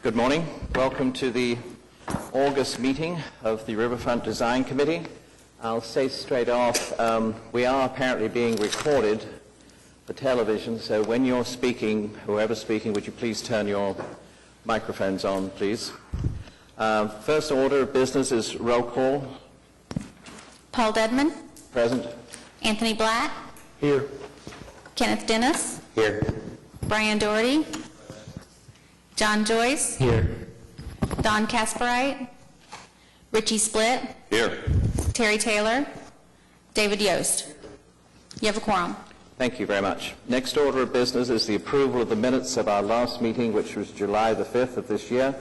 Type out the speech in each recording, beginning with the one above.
Good morning. Welcome to the August meeting of the Riverfront Design Committee. I'll say straight off, we are apparently being recorded for television, so when you're speaking, whoever's speaking, would you please turn your microphones on, please. First order of business is roll call. Paul Dedman. Present. Anthony Black. Here. Kenneth Dennis. Here. Brian Doherty. John Joyce. Here. Don Kasperite. Richie Splitt. Here. Terry Taylor. David Yost. You have a quorum. Thank you very much. Next order of business is the approval of the minutes of our last meeting, which was July the 5th of this year.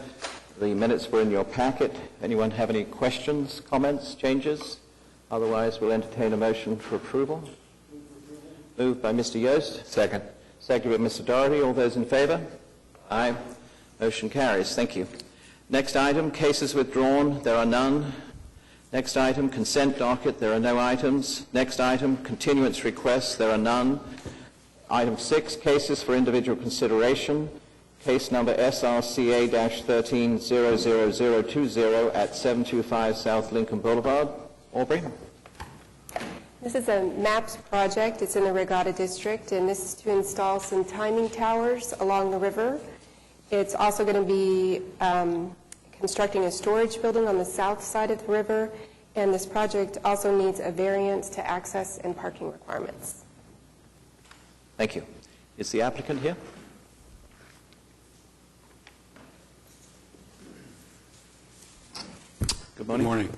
The minutes were in your packet. Anyone have any questions, comments, changes? Otherwise, we'll entertain a motion for approval. Moved by Mr. Yost. Second. Seconded by Mr. Doherty. All those in favor? Aye. Motion carries. Thank you. Next item, cases withdrawn. There are none. Next item, consent docket. There are no items. Next item, continuance requests. There are none. Item 6, cases for individual consideration. Case number SRCA-13-00020 at 725 South Lincoln Boulevard. Aubrey? This is a MAPS project. It's in the Regatta District, and this is to install some timing towers along the river. It's also going to be constructing a storage building on the south side of the river, and this project also needs a variance to access and parking requirements. Thank you. Is the applicant here? Good morning. Good morning.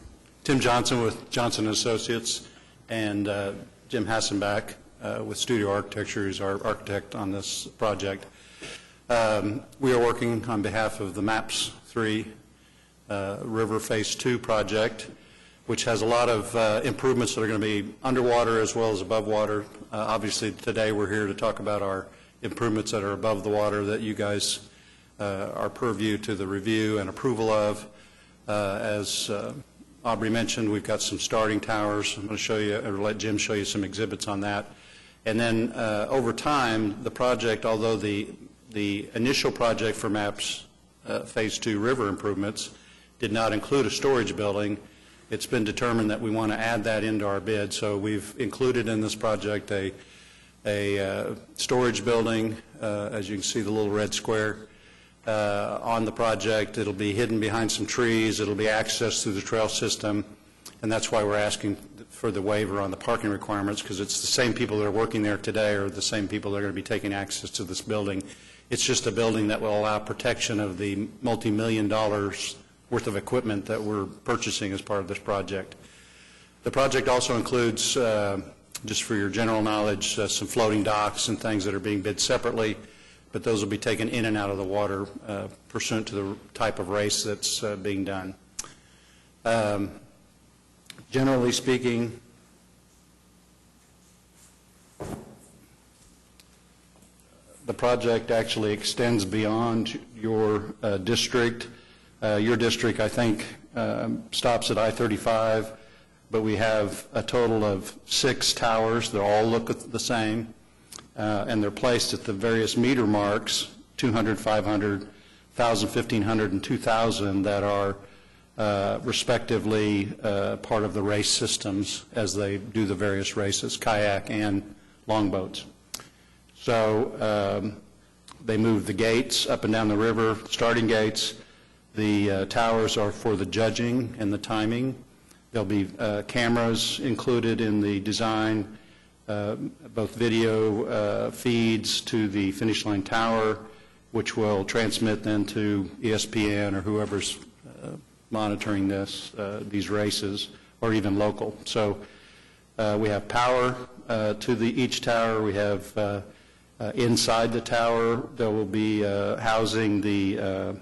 Tim Johnson with Johnson Associates and Jim Hassenbach with Studio Architecture, who's our architect on this project. We are working on behalf of the MAPS 3 River Phase 2 project, which has a lot of improvements that are going to be underwater as well as above water. Obviously, today we're here to talk about our improvements that are above the water that you guys are purview to the review and approval of. As Aubrey mentioned, we've got some starting towers. I'm going to show you, or let Jim show you some exhibits on that. And then over time, the project, although the initial project for MAPS Phase 2 river improvements did not include a storage building, it's been determined that we want to add that into our bid. So we've included in this project a storage building, as you can see the little red square on the project. It'll be hidden behind some trees. It'll be accessed through the trail system, and that's why we're asking for the waiver on the parking requirements, because it's the same people that are working there today are the same people that are going to be taking access to this building. It's just a building that will allow protection of the multi-million dollars worth of equipment that we're purchasing as part of this project. The project also includes, just for your general knowledge, some floating docks and things that are being bid separately, but those will be taken in and out of the water pursuant to the type of race that's being done. Generally speaking, the project actually extends beyond your district. Your district, I think, stops at I-35, but we have a total of 6 towers. They all look the same, and they're placed at the various meter marks, 200, 500, 1,000, 1,500, and 2,000, that are respectively part of the race systems as they do the various races, kayak and longboats. So they move the gates up and down the river, starting gates. The towers are for the judging and the timing. There'll be cameras included in the design, both video feeds to the finish line tower, which will transmit then to ESPN or whoever's monitoring these races, or even local. So we have power to each tower. We have inside the tower, there will be housing the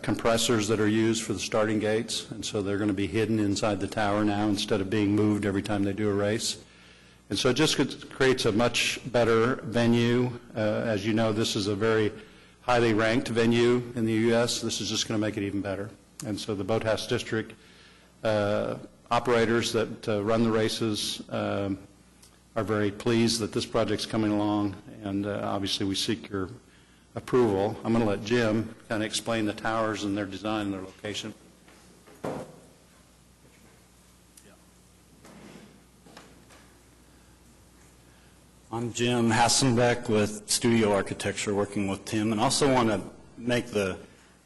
compressors that are used for the starting gates, and so they're going to be hidden inside the tower now instead of being moved every time they do a race. And so it just creates a much better venue. As you know, this is a very highly ranked venue in the U.S. This is just going to make it even better. And so the Boathouse District operators that run the races are very pleased that this project's coming along, and obviously we seek your approval, I'm going to let Jim kind of explain the towers and their design and their location. I'm Jim Hassenbeck with Studio Architecture, working with Tim, and also want to make the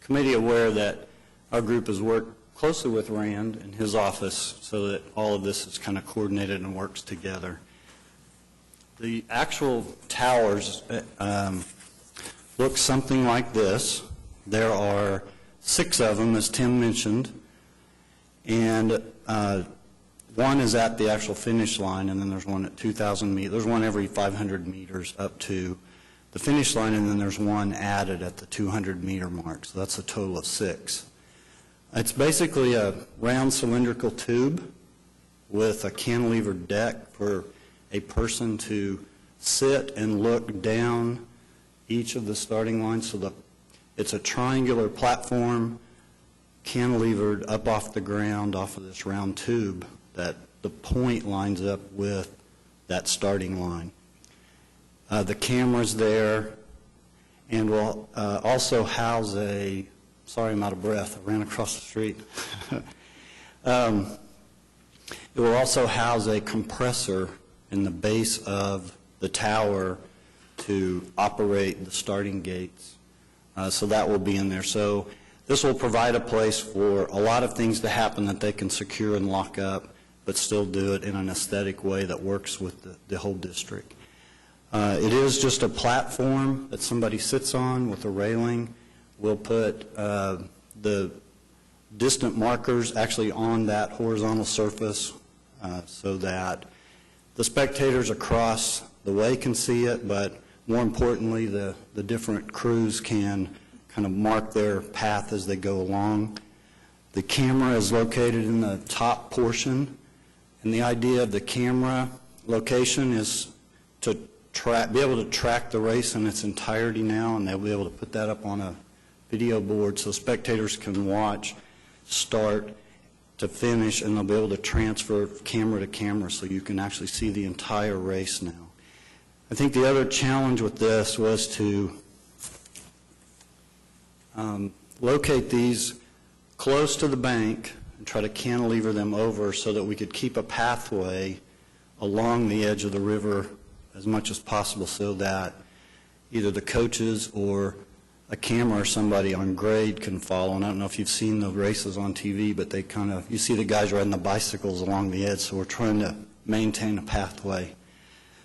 committee aware that our group has worked closely with Rand in his office so that all of this is kind of coordinated and works together. The actual towers look something like this. There are 6 of them, as Tim mentioned, and one is at the actual finish line, and then there's one at 2,000 meters. There's one every 500 meters up to the finish line, and then there's one added at the 200-meter mark. So that's a total of 6. It's basically a round cylindrical tube with a cantilevered deck for a person to sit and look down each of the starting lines. So it's a triangular platform cantilevered up off the ground off of this round tube that the point lines up with that starting line. The camera's there, and will also house a, sorry I'm out of breath, I ran across the street. It will also house a compressor in the base of the tower to operate the starting gates. So that will be in there. So this will provide a place for a lot of things to happen that they can secure and lock up, but still do it in an aesthetic way that works with the whole district. It is just a platform that somebody sits on with a railing. We'll put the distant markers actually on that horizontal surface so that the spectators across the way can see it, but more importantly, the different crews can kind of mark their path as they go along. The camera is located in the top portion, and the idea of the camera location is to be able to track the race in its entirety now, and they'll be able to put that up on a video board so spectators can watch start to finish, and they'll be able to transfer camera to camera so you can actually see the entire race now. I think the other challenge with this was to locate these close to the bank and try to cantilever them over so that we could keep a pathway along the edge of the river as much as possible so that either the coaches or a camera or somebody on grade can follow. And I don't know if you've seen the races on TV, but they kind of, you see the guys riding the bicycles along the edge, so we're trying to maintain a pathway.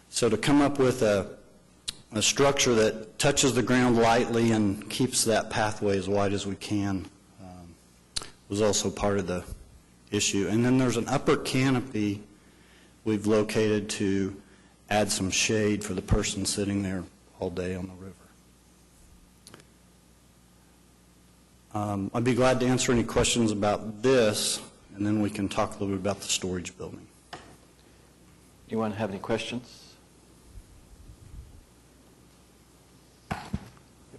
So to come up with a structure that touches the ground lightly and keeps that pathway as wide as we can was also part of the issue. And then there's an upper canopy we've located to add some shade for the person sitting there all day on the river. I'd be glad to answer any questions about this, and then we can talk a little bit about the storage building. Anyone have any questions?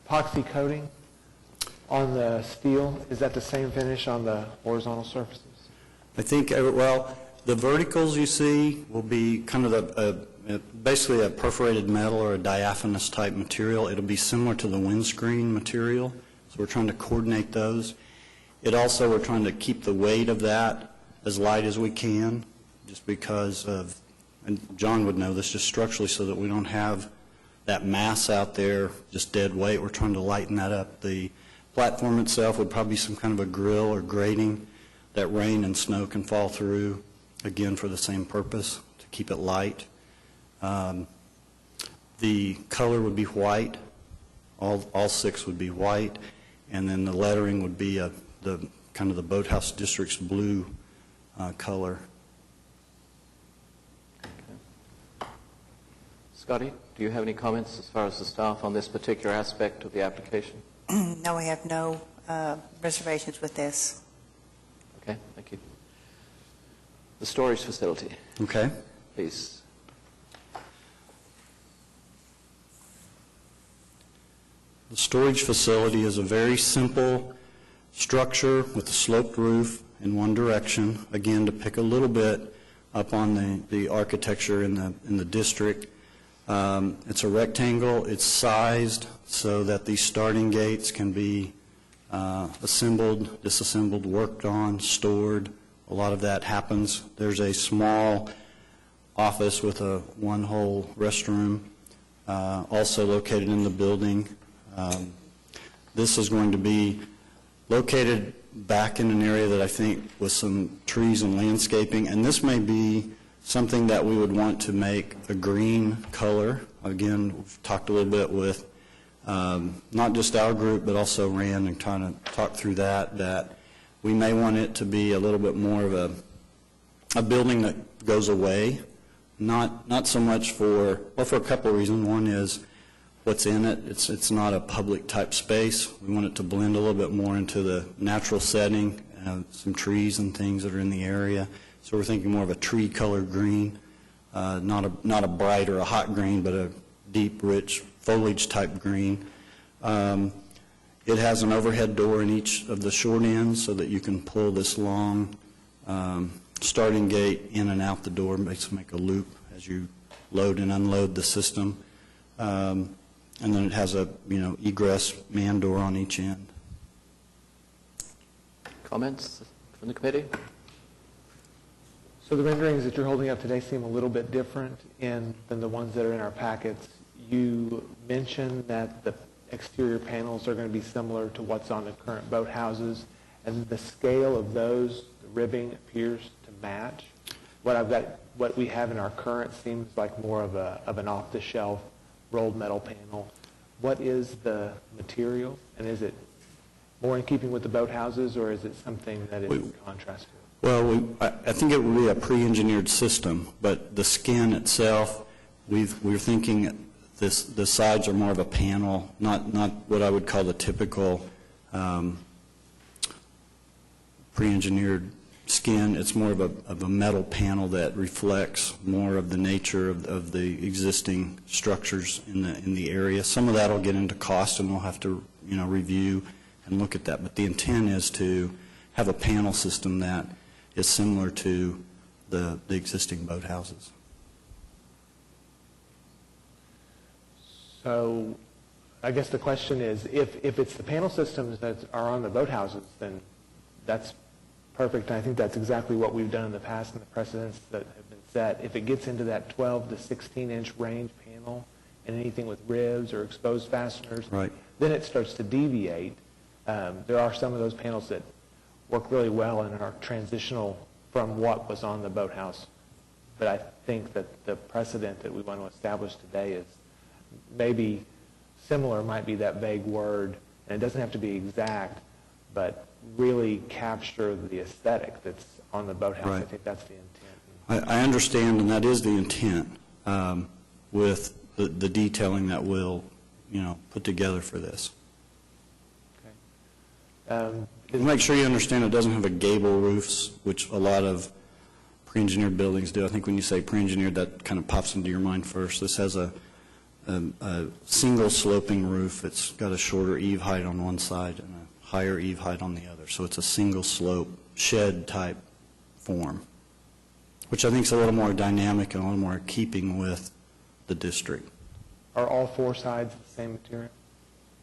Epoxy coating on the steel, is that the same finish on the horizontal surfaces? I think, well, the verticals you see will be kind of basically a perforated metal or a diaphanous type material. It'll be similar to the windscreen material, so we're trying to coordinate those. It also, we're trying to keep the weight of that as light as we can, just because of, and John would know this, just structurally, so that we don't have that mass out there, just dead weight. We're trying to lighten that up. The platform itself would probably be some kind of a grill or grating that rain and snow can fall through, again for the same purpose, to keep it light. The color would be white. All 6 would be white, and then the lettering would be the kind of the Boathouse District's blue color. Okay. Scotty, do you have any comments as far as the staff on this particular aspect of the application? No, I have no reservations with this. Okay, thank you. The storage facility. Okay. Please. The storage facility is a very simple structure with a sloped roof in one direction, again to pick a little bit up on the architecture in the district. It's a rectangle. It's sized so that these starting gates can be assembled, disassembled, worked on, stored. A lot of that happens. There's a small office with a one-hole restroom also located in the building. This is going to be located back in an area that I think with some trees and landscaping, and this may be something that we would want to make a green color. Again, we've talked a little bit with not just our group, but also Rand, and trying to talk through that we may want it to be a little bit more of a building that goes away, not so much for a couple of reasons. One is what's in it. It's not a public type space. We want it to blend a little bit more into the natural setting, some trees and things that are in the area. So we're thinking more of a tree colored green, not a bright or a hot green, but a deep, rich foliage type green. It has an overhead door in each of the short ends so that you can pull this long starting gate in and out the door, basically make a loop as you load and unload the system. And then it has a egress man door on each end. Comments from the committee? So the renderings that you're holding up today seem a little bit different than the ones that are in our packets. You mentioned that the exterior panels are going to be similar to what's on the current boathouses, and the scale of those, the ribbing appears to match. What we have in our current seems like more of an off-the-shelf rolled metal panel. What is the material, and is it more in keeping with the boathouses, or is it something that is in contrast to it? Well, I think it would be a pre-engineered system, but the skin itself, we're thinking the sides are more of a panel, not what I would call the typical pre-engineered skin. It's more of a metal panel that reflects more of the nature of the existing structures in the area. Some of that will get into cost, and we'll have to review and look at that. But the intent is to have a panel system that is similar to the existing boathouses. So I guess the question is, if it's the panel systems that are on the boathouses, then that's perfect. And I think that's exactly what we've done in the past and the precedents that have been set. If it gets into that 12 to 16-inch range panel and anything with ribs or exposed fasteners, right, then it starts to deviate. There are some of those panels that work really well and are transitional from what was on the boathouse. But I think that the precedent that we want to establish today is maybe similar, might be that vague word, and it doesn't have to be exact, but really capture the aesthetic that's on the boathouse. Right. I think that's the intent. I understand, and that is the intent with the detailing that we'll put together for this. Okay. Make sure you understand it doesn't have a gable roofs, which a lot of pre-engineered buildings do. I think when you say pre-engineered, that kind of pops into your mind first. This has a single sloping roof. It's got a shorter eave height on one side and a higher eave height on the other. So it's a single slope shed type form, which I think is a little more dynamic and a little more keeping with the district. Are all four sides the same material?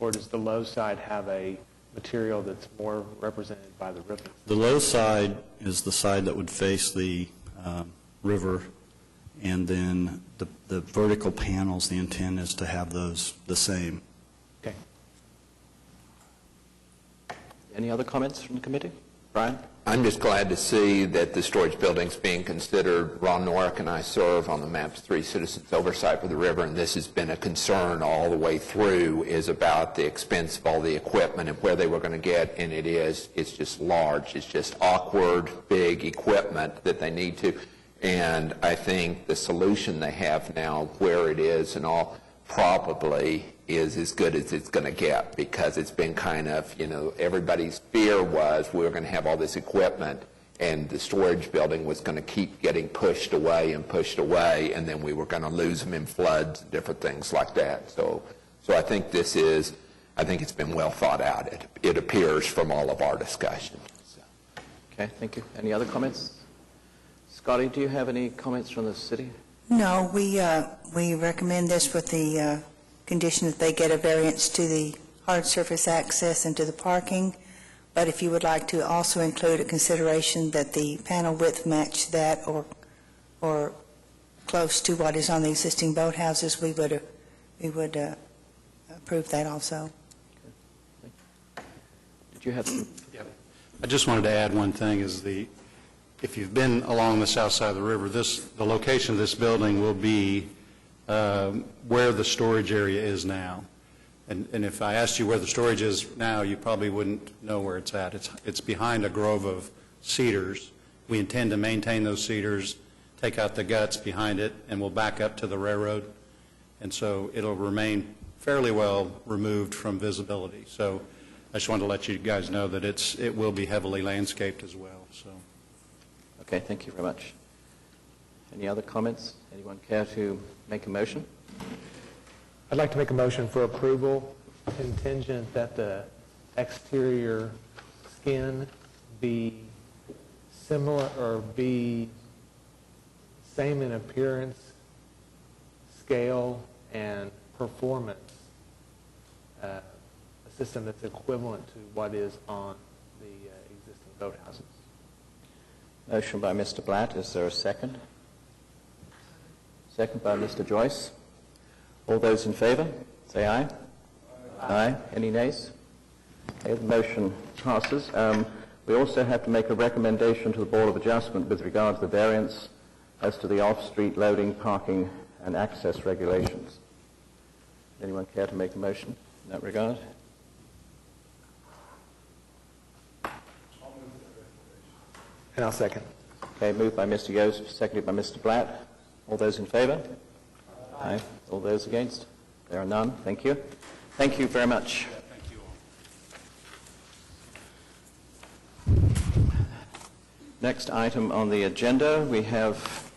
Or does the low side have a material that's more represented by the ribbon? The low side is the side that would face the river, and then the vertical panels, the intent is to have those the same. Okay. Any other comments from the committee? Brian? I'm just glad to see that the storage building's being considered. Ron Norick and I serve on the MAPS 3 Citizens Oversight for the River, and this has been a concern all the way through, is about the expense of all the equipment and where they were going to get, and it's just large. It's just awkward, big equipment that they need to. And I think the solution they have now, where it is and all, probably is as good as it's going to get, because it's been kind of, everybody's fear was we were going to have all this equipment and the storage building was going to keep getting pushed away, and then we were going to lose them in floods and different things like that. So I think I think it's been well thought out. It appears from all of our discussion. So. Okay, thank you. Any other comments? Scotty, do you have any comments from the city? No, we recommend this with the condition that they get a variance to the hard surface access and to the parking. But if you would like to also include a consideration that the panel width match that or close to what is on the existing boathouses, we would approve that also. Did you have some? I just wanted to add one thing, if you've been along the south side of the river, the location of this building will be where the storage area is now. And if I asked you where the storage is now, you probably wouldn't know where it's at. It's behind a grove of cedars. We intend to maintain those cedars, take out the guts behind it, and we'll back up to the railroad. And so it'll remain fairly well removed from visibility. So I just wanted to let you guys know that it will be heavily landscaped as well. So. Okay, thank you very much. Any other comments? Anyone care to make a motion? I'd like to make a motion for approval contingent that the exterior skin be similar or be same in appearance, scale, and performance, a system that's equivalent to what is on the existing boathouses. Motion by Mr. Blatt. Is there a second? Second by Mr. Joyce. All those in favor, say aye. Aye. Any nays? Okay, the motion passes. We also have to make a recommendation to the Board of Adjustment with regard to the variance as to the off-street loading, parking, and access regulations. Anyone care to make a motion in that regard? And I'll second. Okay, moved by Mr. Yost, seconded by Mr. Blatt. All those in favor? Aye. All those against? There are none. Thank you. Thank you very much. Thank you all. Next item on the agenda, we have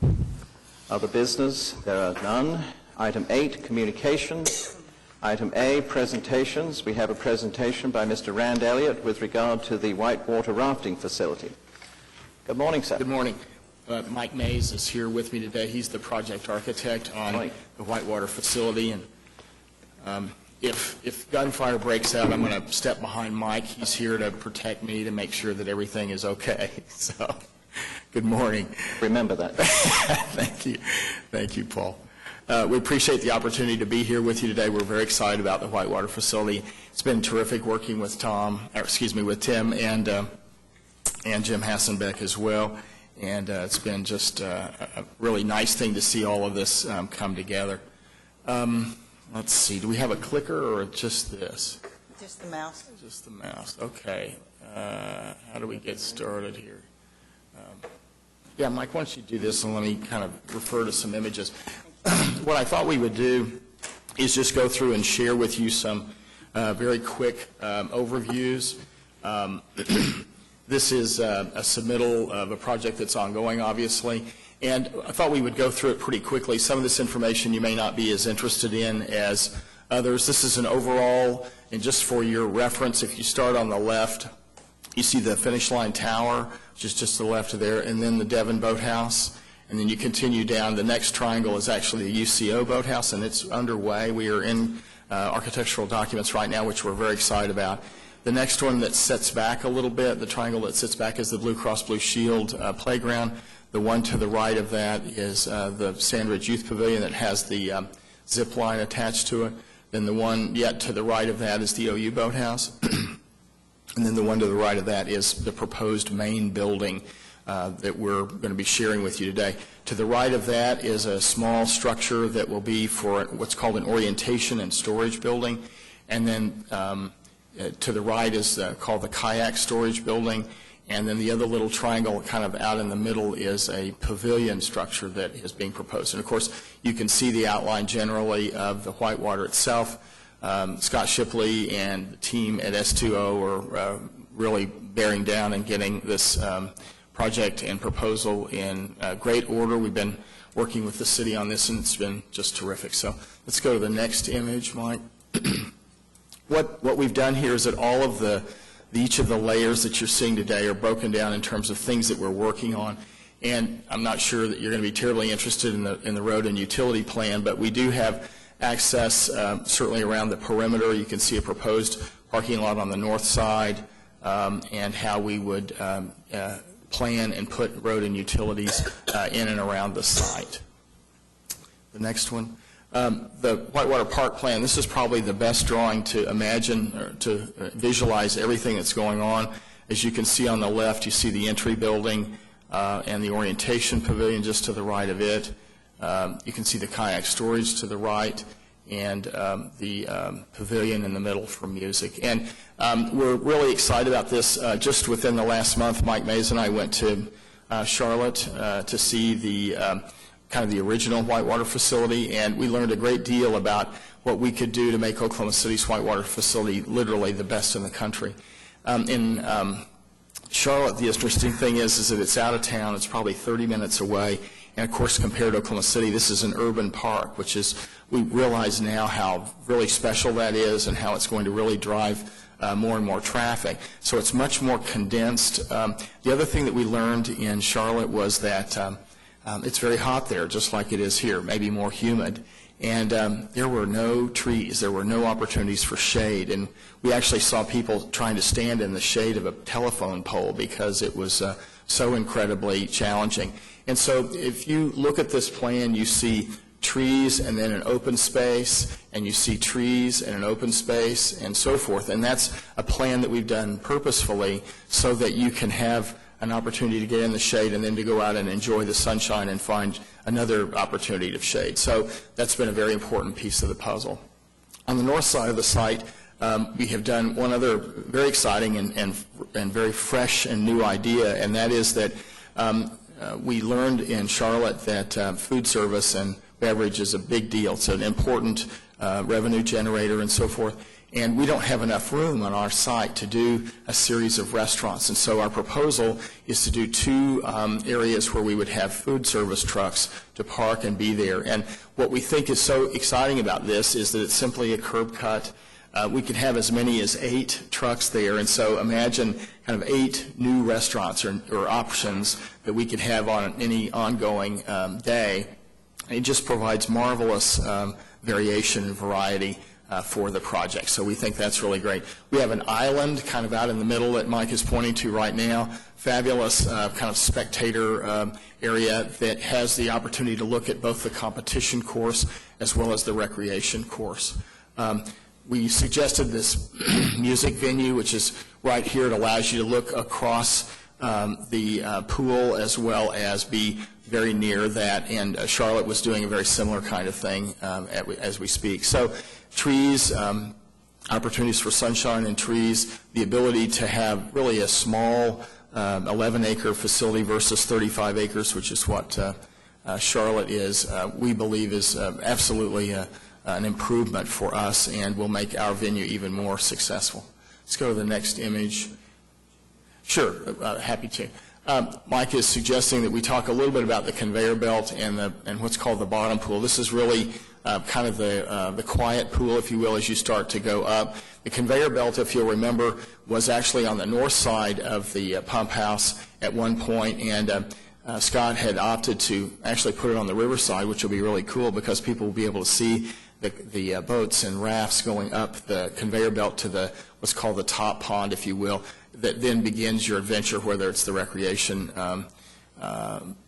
other business. There are none. Item 8, communications. Item A, presentations. We have a presentation by Mr. Rand Elliott with regard to the whitewater rafting facility. Good morning, sir. Good morning. Mike Mays is here with me today. He's the project architect on the whitewater facility. And if gunfire breaks out, I'm going to step behind Mike. He's here to protect me, to make sure that everything is okay. So, good morning. Remember that. Thank you. Thank you, Paul. We appreciate the opportunity to be here with you today. We're very excited about the whitewater facility. It's been terrific working with with Tim and Jim Hassenbeck as well. And it's been just a really nice thing to see all of this come together. Let's see, do we have a clicker or just this? Just the mouse. Just the mouse, okay. How do we get started here? Yeah, Mike, why don't you do this and let me kind of refer to some images. What I thought we would do is just go through and share with you some very quick overviews. This is a submittal of a project that's ongoing, obviously, and I thought we would go through it pretty quickly. Some of this information you may not be as interested in as others. This is an overall, and just for your reference, if you start on the left, you see the Finish Line Tower, which is just to the left of there, and then the Devon Boathouse, and then you continue down. The next triangle is actually the UCO Boathouse, and it's underway. We are in architectural documents right now, which we're very excited about. The next one that sets back a little bit, the triangle that sits back, is the Blue Cross Blue Shield playground. The one to the right of that is the Sandridge Youth Pavilion that has the zip line attached to it. Then the one yet to the right of that is the OU Boathouse. And then the one to the right of that is the proposed main building that we're going to be sharing with you today. To the right of that is a small structure that will be for what's called an orientation and storage building. And then to the right is called the kayak storage building, and then the other little triangle kind of out in the middle is a pavilion structure that is being proposed. And of course, you can see the outline generally of the whitewater itself. Scott Shipley and the team at S2O are really bearing down and getting this project and proposal in great order. We've been working with the city on this, and it's been just terrific. So let's go to the next image, Mike. What we've done here is that all of each of the layers that you're seeing today are broken down in terms of things that we're working on. And I'm not sure that you're going to be terribly interested in the road and utility plan, but we do have access certainly around the perimeter. You can see a proposed parking lot on the north side and how we would plan and put road and utilities in and around the site. The next one. The Whitewater Park plan, this is probably the best drawing to imagine or to visualize everything that's going on. As you can see on the left, you see the entry building and the orientation pavilion just to the right of it. You can see the kayak storage to the right and the pavilion in the middle for music. And we're really excited about this. Just within the last month, Mike Mays and I went to Charlotte to see the kind of the original Whitewater facility, and we learned a great deal about what we could do to make Oklahoma City's Whitewater facility literally the best in the country. In Charlotte, the interesting thing is that it's out of town. It's probably 30 minutes away. And, of course, compared to Oklahoma City, this is an urban park, which is, we realize now how really special that is and how it's going to really drive more and more traffic. So it's much more condensed. The other thing that we learned in Charlotte was that it's very hot there, just like it is here, maybe more humid. And there were no trees. There were no opportunities for shade. And we actually saw people trying to stand in the shade of a telephone pole because it was so incredibly challenging. And so if you look at this plan, you see trees and then an open space, and you see trees and an open space and so forth. And that's a plan that we've done purposefully so that you can have an opportunity to get in the shade and then to go out and enjoy the sunshine and find another opportunity of shade. So that's been a very important piece of the puzzle. On the north side of the site, we have done one other very exciting and very fresh and new idea, and that is that we learned in Charlotte that food service and beverage is a big deal. It's an important revenue generator and so forth. And we don't have enough room on our site to do a series of restaurants. And so our proposal is to do two areas where we would have food service trucks to park and be there. And what we think is so exciting about this is that it's simply a curb cut. We could have as many as 8 trucks there. And so imagine kind of 8 new restaurants or options that we could have on any ongoing day. It just provides marvelous variation and variety for the project. So we think that's really great. We have an island kind of out in the middle that Mike is pointing to right now. Fabulous kind of spectator area that has the opportunity to look at both the competition course as well as the recreation course. We suggested this music venue, which is right here. It allows you to look across the pool as well as be very near that, and Charlotte was doing a very similar kind of thing as we speak. So trees, opportunities for sunshine and trees, the ability to have really a small 11-acre facility versus 35 acres, which is what Charlotte is, we believe is absolutely an improvement for us and will make our venue even more successful. Let's go to the next image. Sure, happy to. Mike is suggesting that we talk a little bit about the conveyor belt and what's called the bottom pool. This is really kind of the quiet pool, if you will, as you start to go up. The conveyor belt, if you'll remember, was actually on the north side of the pump house at one point, and Scott had opted to actually put it on the riverside, which will be really cool because people will be able to see the boats and rafts going up the conveyor belt to what's called the top pond, if you will, that then begins your adventure, whether it's the recreation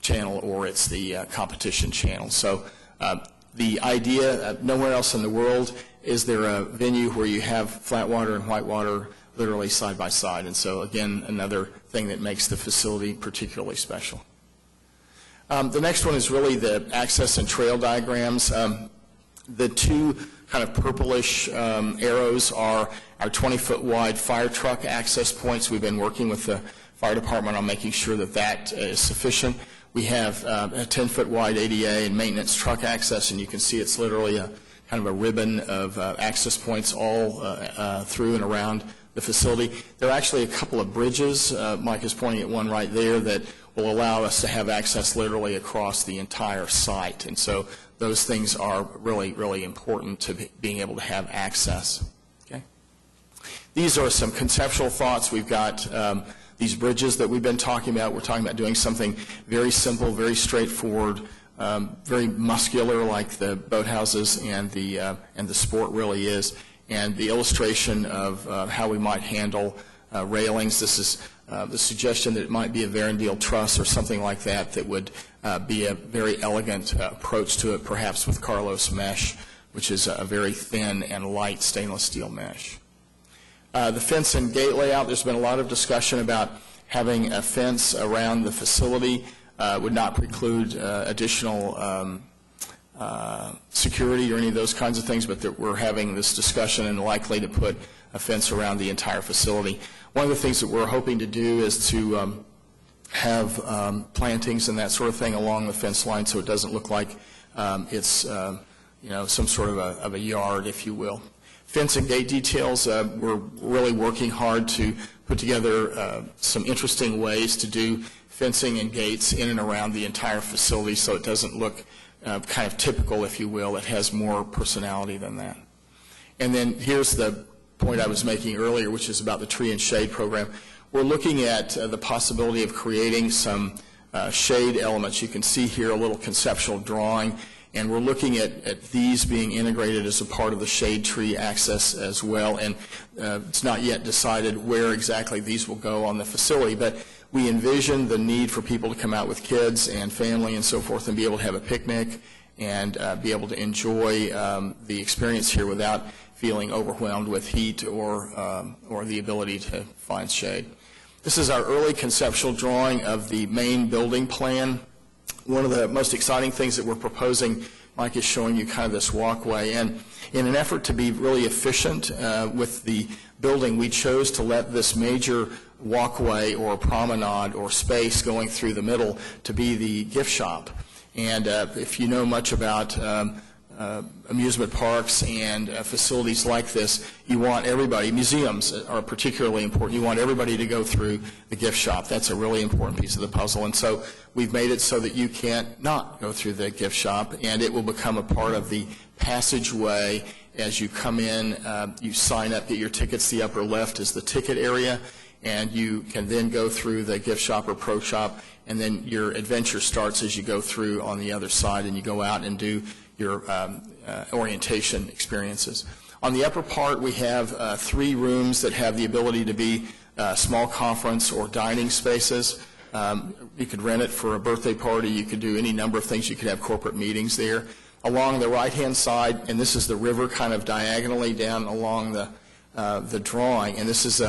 channel or it's the competition channel. So the idea, nowhere else in the world is there a venue where you have flat water and white water literally side by side. And so, again, another thing that makes the facility particularly special. The next one is really the access and trail diagrams. The two kind of purplish arrows are our 20-foot wide fire truck access points. We've been working with the fire department on making sure that that is sufficient. We have a 10-foot wide ADA and maintenance truck access, and you can see it's literally a kind of a ribbon of access points all through and around the facility. There are actually a couple of bridges. Mike is pointing at one right there that will allow us to have access literally across the entire site. And so those things are really, really important to being able to have access. Okay. These are some conceptual thoughts. We've got these bridges that we've been talking about. We're talking about doing something very simple, very straightforward, very muscular, like the boathouses and the sport really is. And the illustration of how we might handle railings. This is the suggestion that it might be a Varendale truss or something like that that would be a very elegant approach to it, perhaps with Carlos mesh, which is a very thin and light stainless steel mesh. The fence and gate layout, there's been a lot of discussion about having a fence around the facility. Would not preclude additional security or any of those kinds of things, but that we're having this discussion and likely to put a fence around the entire facility. One of the things that we're hoping to do is to have plantings and that sort of thing along the fence line, so it doesn't look like it's some sort of a yard, if you will. Fence and gate details, we're really working hard to put together some interesting ways to do fencing and gates in and around the entire facility so it doesn't look kind of typical, if you will. It has more personality than that. And then here's the point I was making earlier, which is about the tree and shade program. We're looking at the possibility of creating some shade elements. You can see here a little conceptual drawing, and we're looking at these being integrated as a part of the shade tree access as well. And it's not yet decided where exactly these will go on the facility, but we envision the need for people to come out with kids and family and so forth and be able to have a picnic and be able to enjoy the experience here without feeling overwhelmed with heat or the ability to find shade. This is our early conceptual drawing of the main building plan. One of the most exciting things that we're proposing, Mike is showing you kind of this walkway, and in an effort to be really efficient with the building, we chose to let this major walkway or promenade or space going through the middle to be the gift shop. And if you know much about amusement parks and facilities like this, you want everybody, museums are particularly important, you want everybody to go through the gift shop. That's a really important piece of the puzzle. And so we've made it so that you can't not go through the gift shop, and it will become a part of the passageway. As you come in, you sign up, get your tickets. The upper left is the ticket area, and you can then go through the gift shop or pro shop, and then your adventure starts as you go through on the other side, and you go out and do your orientation experiences. On the upper part, we have 3 rooms that have the ability to be small conference or dining spaces. You could rent it for a birthday party. You could do any number of things. You could have corporate meetings there. Along the right-hand side, and this is the river kind of diagonally down along the drawing, and this is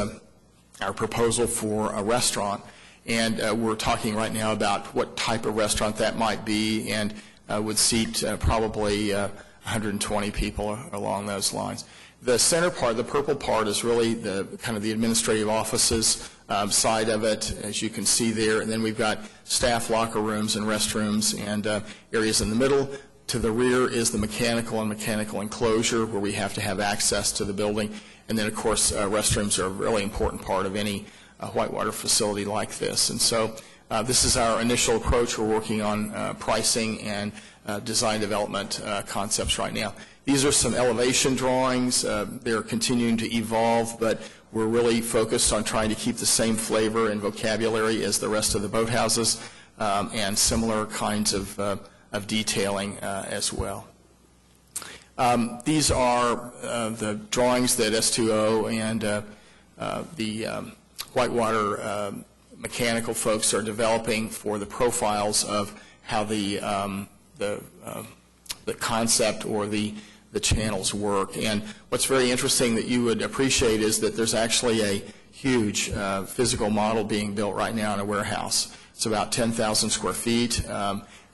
our proposal for a restaurant. And we're talking right now about what type of restaurant that might be, and would seat probably 120 people along those lines. The center part, the purple part, is really the kind of the administrative offices side of it, as you can see there. And then we've got staff locker rooms and restrooms and areas in the middle. To the rear is the mechanical and mechanical enclosure where we have to have access to the building. And then, of course, restrooms are a really important part of any whitewater facility like this. And so this is our initial approach. We're working on pricing and design development concepts right now. These are some elevation drawings. They're continuing to evolve, but we're really focused on trying to keep the same flavor and vocabulary as the rest of the boathouses and similar kinds of detailing as well. These are the drawings that S2O and the Whitewater mechanical folks are developing for the profiles of how the concept or the channels work. And what's very interesting that you would appreciate is that there's actually a huge physical model being built right now in a warehouse. It's about 10,000 square feet,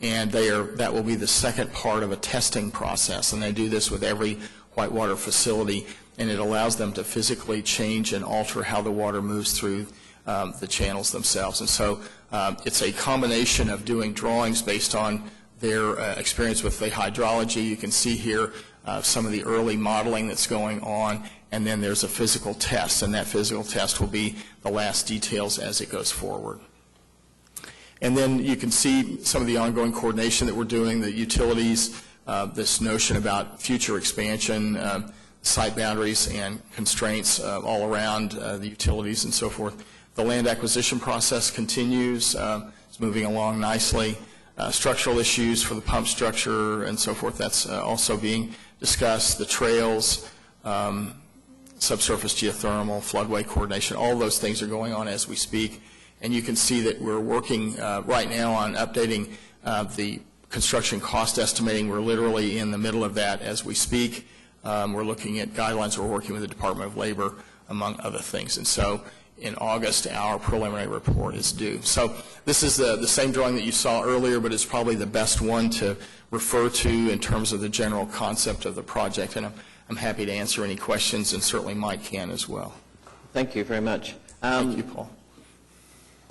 and that will be the second part of a testing process. And they do this with every whitewater facility, and it allows them to physically change and alter how the water moves through the channels themselves. And so it's a combination of doing drawings based on their experience with the hydrology. You can see here some of the early modeling that's going on, and then there's a physical test, and that physical test will be the last details as it goes forward. And then you can see some of the ongoing coordination that we're doing, the utilities, this notion about future expansion, site boundaries and constraints all around the utilities and so forth. The land acquisition process continues. It's moving along nicely. Structural issues for the pump structure and so forth, that's also being discussed. The trails, subsurface geothermal, floodway coordination, all those things are going on as we speak. And you can see that we're working right now on updating the construction cost estimating. We're literally in the middle of that as we speak. We're looking at guidelines. We're working with the Department of Labor, among other things. And so in August, our preliminary report is due. So this is the same drawing that you saw earlier, but it's probably the best one to refer to in terms of the general concept of the project. And I'm happy to answer any questions, and certainly Mike can as well. Thank you very much. Thank you, Paul.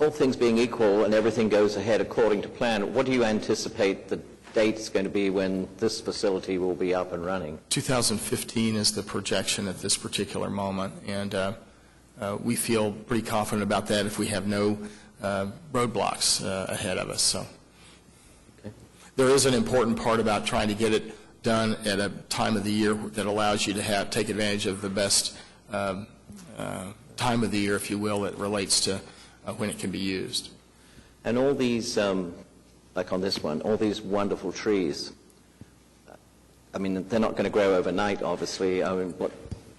All things being equal and everything goes ahead according to plan, what do you anticipate the date is going to be when this facility will be up and running? 2015 is the projection at this particular moment, and we feel pretty confident about that if we have no roadblocks ahead of us. So there is an important part about trying to get it done at a time of the year that allows you to take advantage of the best time of the year, if you will, that relates to when it can be used. And all these, like on this one, all these wonderful trees, I mean, they're not going to grow overnight, obviously. I mean, what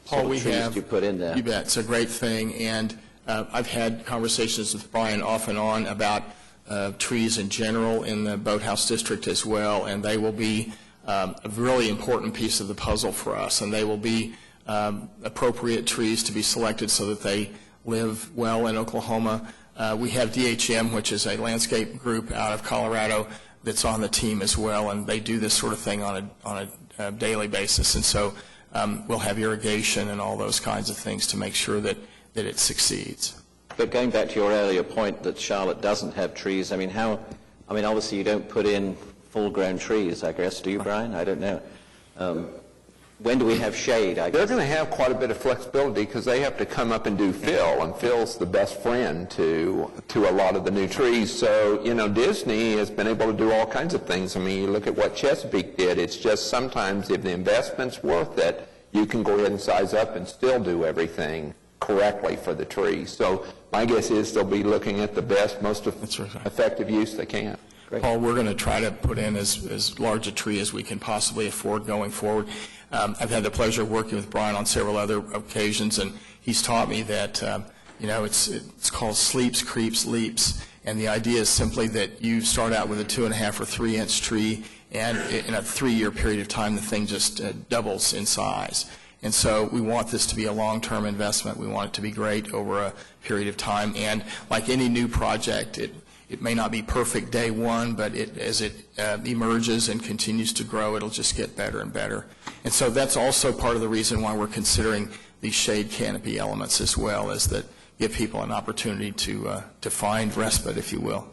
Paul, sort of trees do you put in there? You bet. It's a great thing. And I've had conversations with Brian off and on about trees in general in the Boathouse District as well, and they will be a really important piece of the puzzle for us, and they will be appropriate trees to be selected so that they live well in Oklahoma. We have DHM, which is a landscape group out of Colorado that's on the team as well, and they do this sort of thing on a daily basis. And so we'll have irrigation and all those kinds of things to make sure that it succeeds. But going back to your earlier point that Charlotte doesn't have trees, I mean, obviously you don't put in full-grown trees, I guess, do you, Brian? I don't know. When do we have shade? I guess they're going to have quite a bit of flexibility because they have to come up and do fill, and fill's the best friend to a lot of the new trees. So, Disney has been able to do all kinds of things. I mean, you look at what Chesapeake did. It's just sometimes if the investment's worth it, you can go ahead and size up and still do everything correctly for the trees. So my guess is they'll be looking at the best, most effective use they can. Great. Paul, we're going to try to put in as large a tree as we can possibly afford going forward. I've had the pleasure of working with Brian on several other occasions, and he's taught me that, it's called sleeps, creeps, leaps. And the idea is simply that you start out with a 2.5 or 3 inch tree, and in a 3-year period of time, the thing just doubles in size. And so we want this to be a long-term investment. We want it to be great over a period of time. And like any new project, it may not be perfect day one, but as it emerges and continues to grow, it'll just get better and better. And so that's also part of the reason why we're considering these shade canopy elements as well, is that give people an opportunity to find respite, if you will.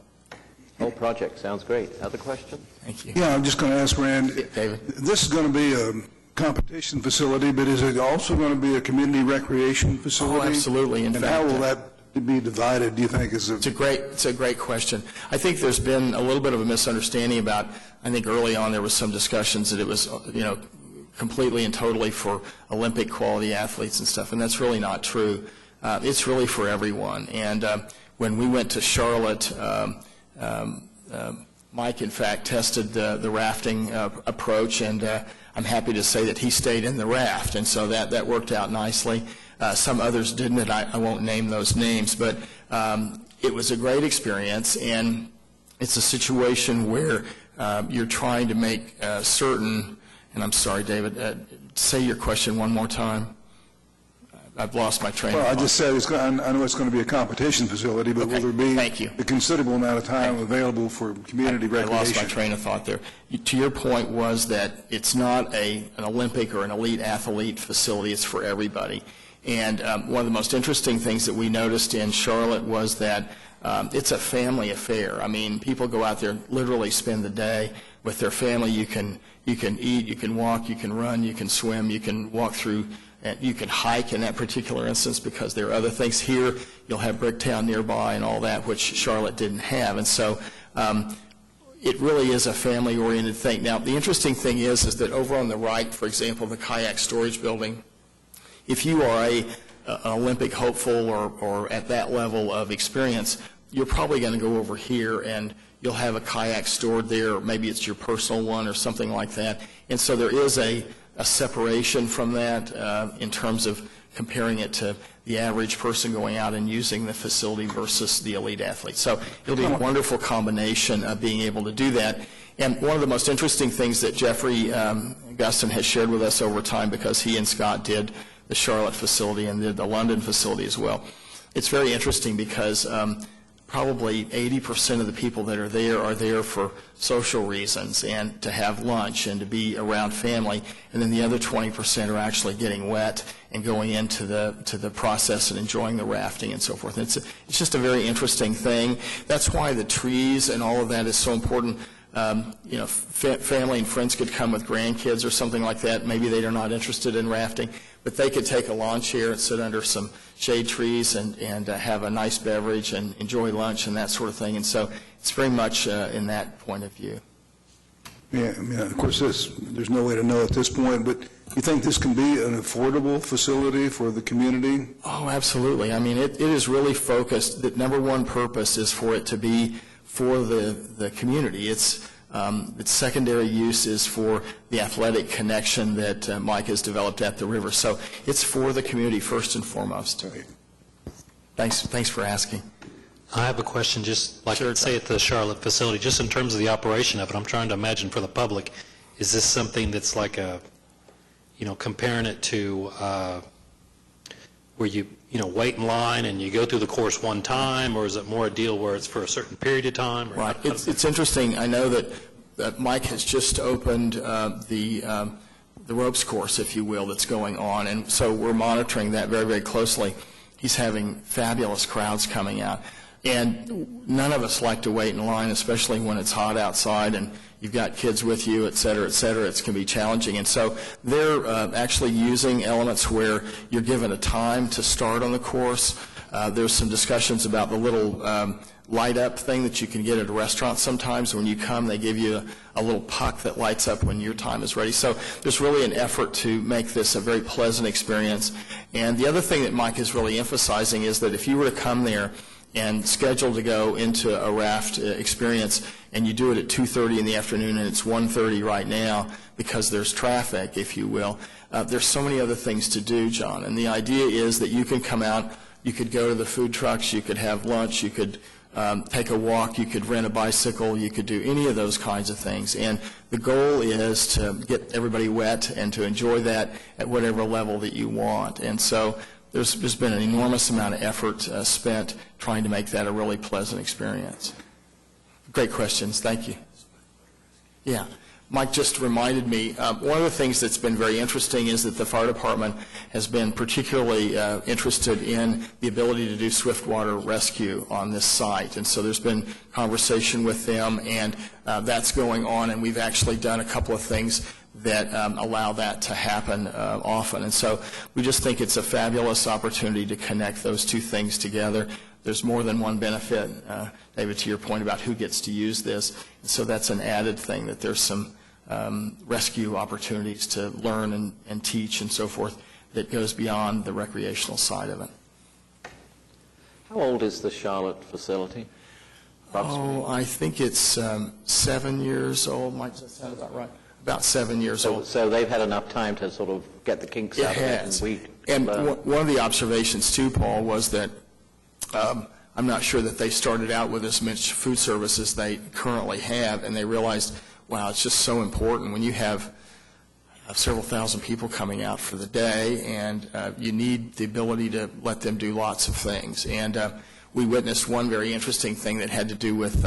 whole project sounds great. Other questions? Thank you. Yeah, I'm just going to ask Rand, David. this is going to be a competition facility, but is it also going to be a community recreation facility? Oh, absolutely. In and fact, how will that be divided, do you think? It's a great question. I think there's been a little bit of a misunderstanding about, I think early on there was some discussions that it was, completely and totally for Olympic quality athletes and stuff, and that's really not true. It's really for everyone. And when we went to Charlotte, Mike, in fact, tested the rafting approach, and I'm happy to say that he stayed in the raft, and so that worked out nicely. Some others didn't, and I won't name those names, but it was a great experience, and it's a situation where you're trying to make certain, and I'm sorry, David, say your question one more time. I've lost my train of thought. Well, I just said, I know it's going to be a competition facility, but will there be a considerable amount of time available for community recreation? I lost my train of thought there. To your point was that it's not an Olympic or an elite athlete facility, it's for everybody. And one of the most interesting things that we noticed in Charlotte was that it's a family affair. I mean, people go out there, literally spend the day with their family. You can eat, you can walk, you can run, you can swim, you can walk through, and you can hike in that particular instance because there are other things here. You'll have Bricktown nearby and all that, which Charlotte didn't have. And so it really is a family-oriented thing. Now, the interesting thing is that over on the right, for example, the kayak storage building, if you are an Olympic hopeful or at that level of experience, you're probably going to go over here and you'll have a kayak stored there, or maybe it's your personal one or something like that. And so there is a separation from that in terms of comparing it to the average person going out and using the facility versus the elite athlete. So it'll be a wonderful combination of being able to do that. And one of the most interesting things that Jeffrey Guston has shared with us over time, because he and Scott did the Charlotte facility and did the London facility as well, it's very interesting because probably 80% of the people that are there for social reasons and to have lunch and to be around family, and then the other 20% are actually getting wet and going into the process and enjoying the rafting and so forth. It's just a very interesting thing. That's why the trees and all of that is so important. Family and friends could come with grandkids or something like that. Maybe they are not interested in rafting, but they could take a lawn chair and sit under some shade trees and have a nice beverage and enjoy lunch and that sort of thing. And so it's very much in that point of view. Yeah, I mean, of course, there's no way to know at this point, but you think this can be an affordable facility for the community? Oh, absolutely. I mean, it is really focused. The number one purpose is for it to be for the community. Its secondary use is for the athletic connection that Mike has developed at the river. So it's for the community first and foremost. Right. Thanks for asking. I have a question, just like, Sure, say at the Charlotte facility, just in terms of the operation of it. I'm trying to imagine for the public, is this something that's like comparing it to where you wait in line and you go through the course one time, or is it more a deal where it's for a certain period of time? Right. It's interesting. I know that Mike has just opened the ropes course, if you will, that's going on, and so we're monitoring that very, very closely. He's having fabulous crowds coming out. And none of us like to wait in line, especially when it's hot outside and you've got kids with you, et cetera, et cetera. It can be challenging. And so they're actually using elements where you're given a time to start on the course. There's some discussions about the little light-up thing that you can get at a restaurant sometimes. When you come, they give you a little puck that lights up when your time is ready. So there's really an effort to make this a very pleasant experience. And the other thing that Mike is really emphasizing is that if you were to come there and scheduled to go into a raft experience, and you do it at 2:30 in the afternoon, and it's 1:30 right now because there's traffic, if you will. There's so many other things to do, John, and the idea is that you can come out, you could go to the food trucks, you could have lunch, you could take a walk, you could rent a bicycle, you could do any of those kinds of things. And the goal is to get everybody wet and to enjoy that at whatever level that you want. And so there's been an enormous amount of effort spent trying to make that a really pleasant experience. Great questions. Thank you. Yeah. Mike just reminded me, one of the things that's been very interesting is that the fire department has been particularly interested in the ability to do swiftwater rescue on this site. And so there's been conversation with them, and that's going on, and we've actually done a couple of things that allow that to happen often. And so we just think it's a fabulous opportunity to connect those two things together. There's more than one benefit, David, to your point about who gets to use this. And so that's an added thing, that there's some rescue opportunities to learn and teach and so forth that goes beyond the recreational side of it. How old is the Charlotte facility? Oh, I think it's 7 years old. Might that sound about right? About 7 years old. So they've had enough time to sort of get the kinks out of it. And one of the observations, too, Paul, was that I'm not sure that they started out with as much food service as they currently have, and they realized, wow, it's just so important when you have several thousand people coming out for the day, and you need the ability to let them do lots of things. And we witnessed one very interesting thing that had to do with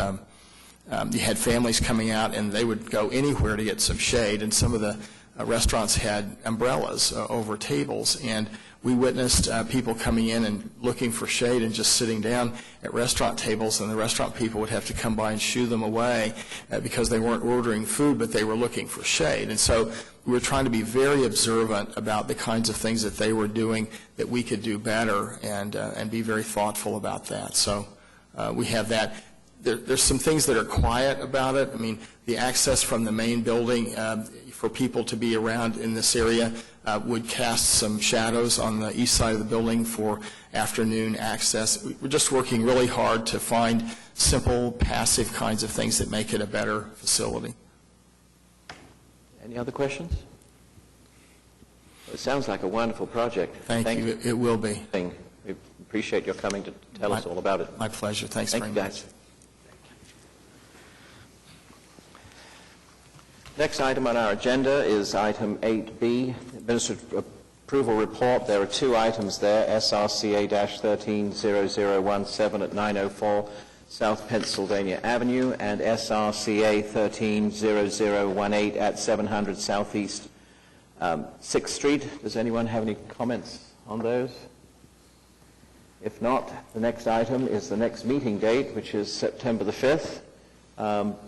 you had families coming out, and they would go anywhere to get some shade, and some of the restaurants had umbrellas over tables, and we witnessed people coming in and looking for shade and just sitting down at restaurant tables, and the restaurant people would have to come by and shoo them away because they weren't ordering food, but they were looking for shade. And so we were trying to be very observant about the kinds of things that they were doing that we could do better, and be very thoughtful about that. So we have that. There's some things that are quiet about it. I mean, the access from the main building, for people to be around in this area, would cast some shadows on the east side of the building for afternoon access. We're just working really hard to find simple, passive kinds of things that make it a better facility. Any other questions? It sounds like a wonderful project. Thank you. It will be. We appreciate your coming to tell us all about it. My pleasure. Thanks Thank very you, much. guys. Next item on our agenda is item 8B, Administrative Approval Report. There are two items there, SRCA-130017 at 904 South Pennsylvania Avenue and SRCA-130018 at 700 Southeast 6th Street. Does anyone have any comments on those? If not, the next item is the next meeting date, which is September the 5th.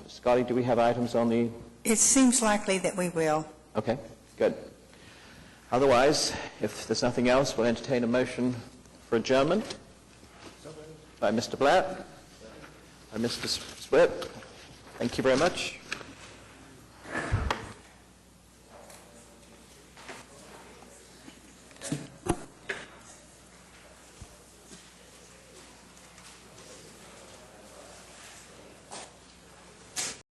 Scotty, do we have items on the... It seems likely that we will. Okay, good. Otherwise, if there's nothing else, we'll entertain a motion for adjournment by Mr. Blatt, by Mr. Swift. Thank you very much.